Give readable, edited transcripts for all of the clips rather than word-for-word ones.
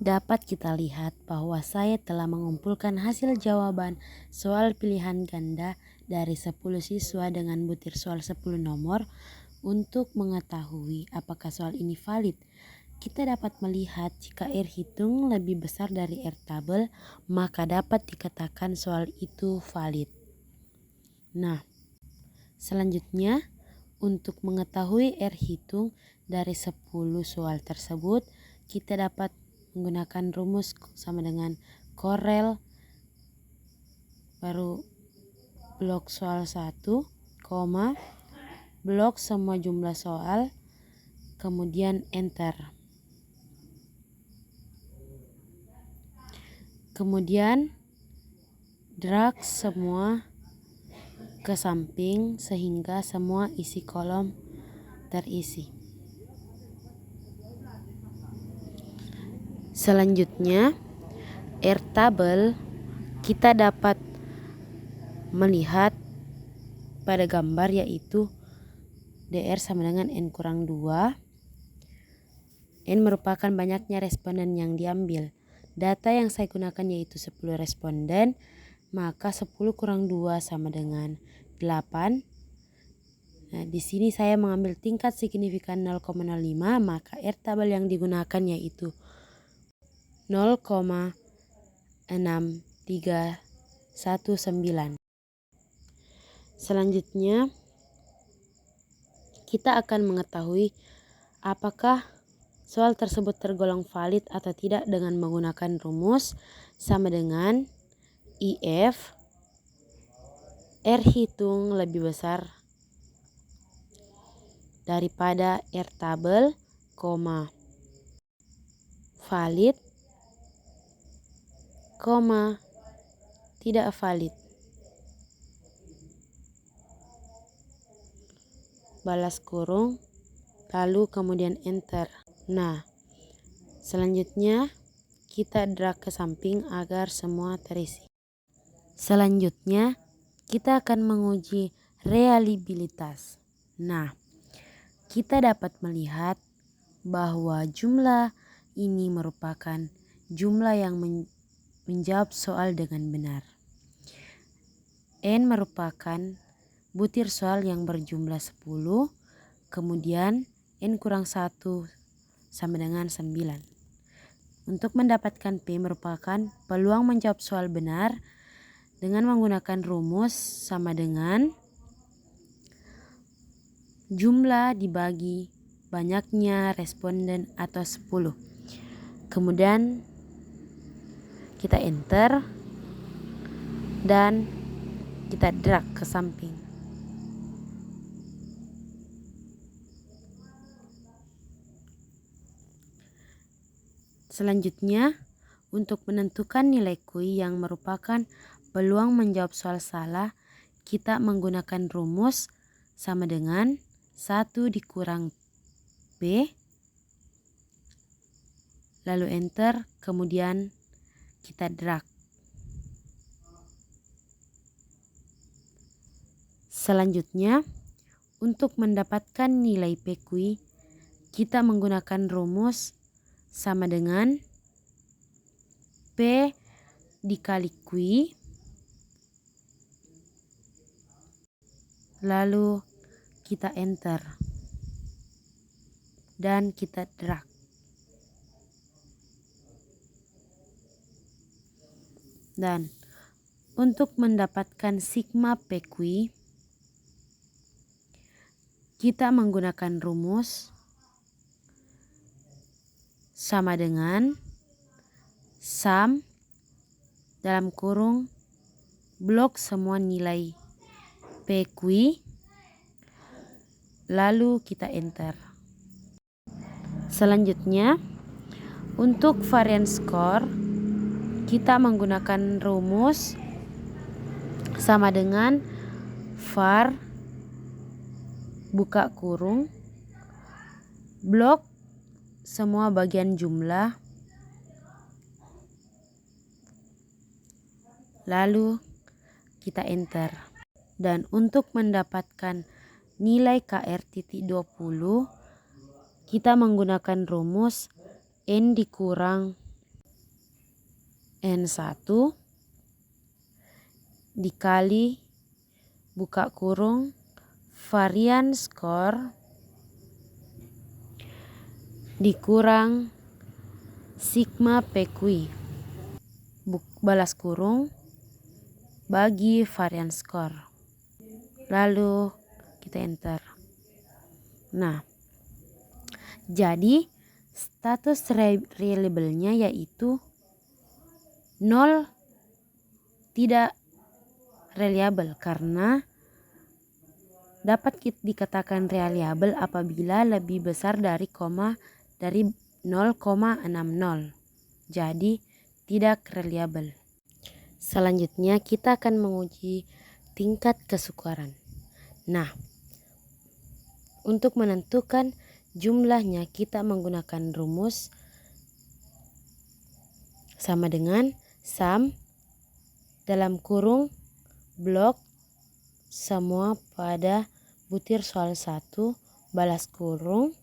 Dapat kita lihat bahwa saya telah mengumpulkan hasil jawaban soal pilihan ganda dari 10 siswa dengan butir soal 10 nomor untuk mengetahui apakah soal ini valid. Kita dapat melihat jika R hitung lebih besar dari R tabel, maka dapat dikatakan soal itu valid. Nah, selanjutnya untuk mengetahui R hitung dari 10 soal tersebut, kita dapat menggunakan rumus sama dengan korel baru blok soal 1, blok semua jumlah soal, kemudian enter. Kemudian drag semua ke samping sehingga semua isi kolom terisi. Selanjutnya, R tabel kita dapat melihat pada gambar yaitu DR sama dengan N kurang 2. N merupakan banyaknya responden yang diambil. Data yang saya gunakan yaitu 10 responden, maka 10 kurang 2 sama dengan 8. Nah, di sini saya mengambil tingkat signifikan 0,05, maka R tabel yang digunakan yaitu 0,6319. Selanjutnya, kita akan mengetahui apakah soal tersebut tergolong valid atau tidak dengan menggunakan rumus sama dengan IF R hitung lebih besar daripada R tabel, valid, tidak valid. Balas kurung, lalu kemudian enter. Nah, selanjutnya kita drag ke samping agar semua terisi. Selanjutnya kita akan menguji reliabilitas. Nah, kita dapat melihat bahwa jumlah ini merupakan jumlah yang menjawab soal dengan benar. N merupakan butir soal yang berjumlah 10, kemudian N kurang 1 sama dengan 9. Untuk mendapatkan P merupakan peluang menjawab soal benar dengan menggunakan rumus sama dengan jumlah dibagi banyaknya responden atau 10. Kemudian kita enter dan kita drag ke samping. Selanjutnya, untuk menentukan nilai QI yang merupakan peluang menjawab soal salah, kita menggunakan rumus sama dengan 1 dikurang P, lalu enter, kemudian kita drag. Selanjutnya, untuk mendapatkan nilai PQI, kita menggunakan rumus sama dengan P dikali QI, lalu kita enter dan kita drag. Dan untuk mendapatkan sigma PQI, kita menggunakan rumus sama dengan sum dalam kurung blok semua nilai PQI, lalu kita enter. Selanjutnya, untuk variance score, kita menggunakan rumus sama dengan var buka kurung blok semua bagian jumlah, lalu kita enter. Dan untuk mendapatkan nilai KR.20, kita menggunakan rumus N dikurang N1 dikali buka kurung varian skor dikurang sigma PQi balas kurung bagi varian skor. Lalu kita enter. Nah, jadi status reliable-nya yaitu 0 tidak reliable karena dapat dikatakan reliable apabila lebih besar dari 0,60. Jadi tidak reliable. Selanjutnya kita akan menguji tingkat kesukaran. Nah, untuk menentukan jumlahnya kita menggunakan rumus sama dengan sum dalam kurung blok semua pada butir soal 1 balas kurung,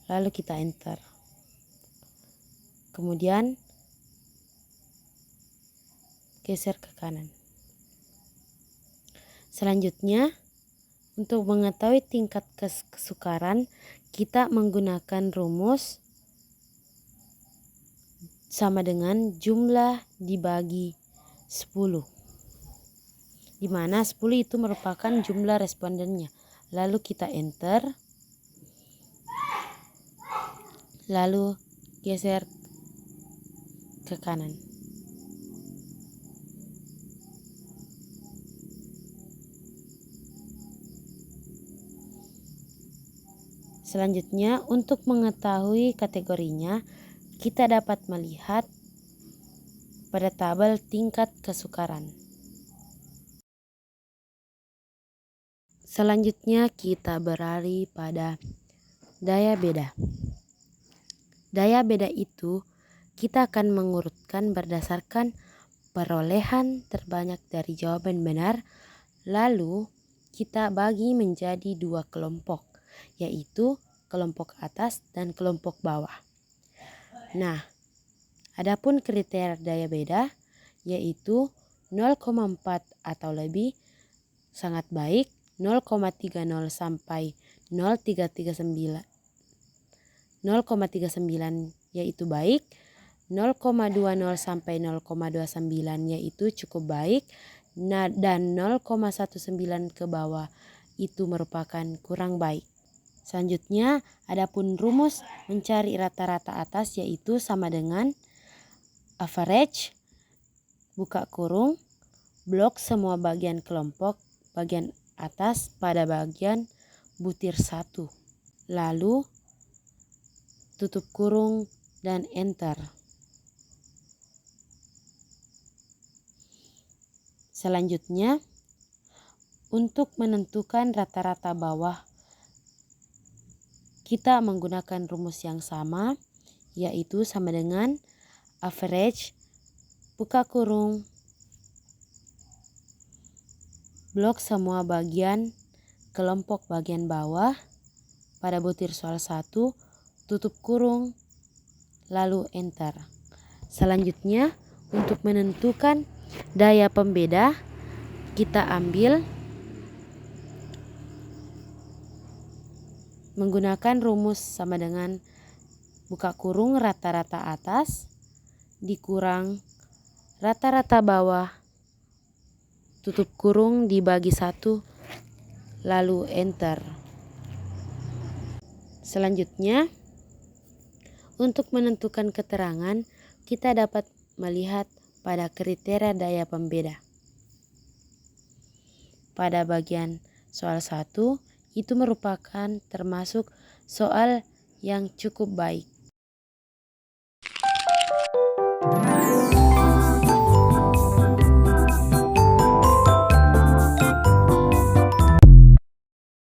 lalu kita enter. Kemudian geser ke kanan. Selanjutnya, untuk mengetahui tingkat kesukaran kita menggunakan rumus sama dengan jumlah dibagi 10, di mana 10 itu merupakan jumlah respondennya. Lalu kita enter, lalu geser ke kanan. Selanjutnya, untuk mengetahui kategorinya kita dapat melihat pada tabel tingkat kesukaran. Selanjutnya kita beralih pada daya beda. Daya beda itu kita akan mengurutkan berdasarkan perolehan terbanyak dari jawaban benar, lalu kita bagi menjadi 2 kelompok, yaitu kelompok atas dan kelompok bawah. Nah, adapun kriteria daya beda yaitu 0,4 atau lebih sangat baik, 0,30 sampai 0,339 yaitu baik, 0,20 sampai 0,29 yaitu cukup baik, dan 0,19 ke bawah itu merupakan kurang baik. Selanjutnya, adapun rumus mencari rata-rata atas yaitu sama dengan average buka kurung blok semua bagian kelompok bagian atas pada bagian butir 1. Lalu tutup kurung dan enter. Selanjutnya, untuk menentukan rata-rata bawah kita menggunakan rumus yang sama, yaitu sama dengan average buka kurung blok semua bagian kelompok bagian bawah pada butir soal 1, tutup kurung, lalu enter. Selanjutnya, untuk menentukan daya pembeda kita ambil menggunakan rumus sama dengan buka kurung rata-rata atas dikurang rata-rata bawah tutup kurung dibagi 1 lalu enter. Selanjutnya, untuk menentukan keterangan kita dapat melihat pada kriteria daya pembeda. Pada bagian soal 1 itu merupakan termasuk soal yang cukup baik.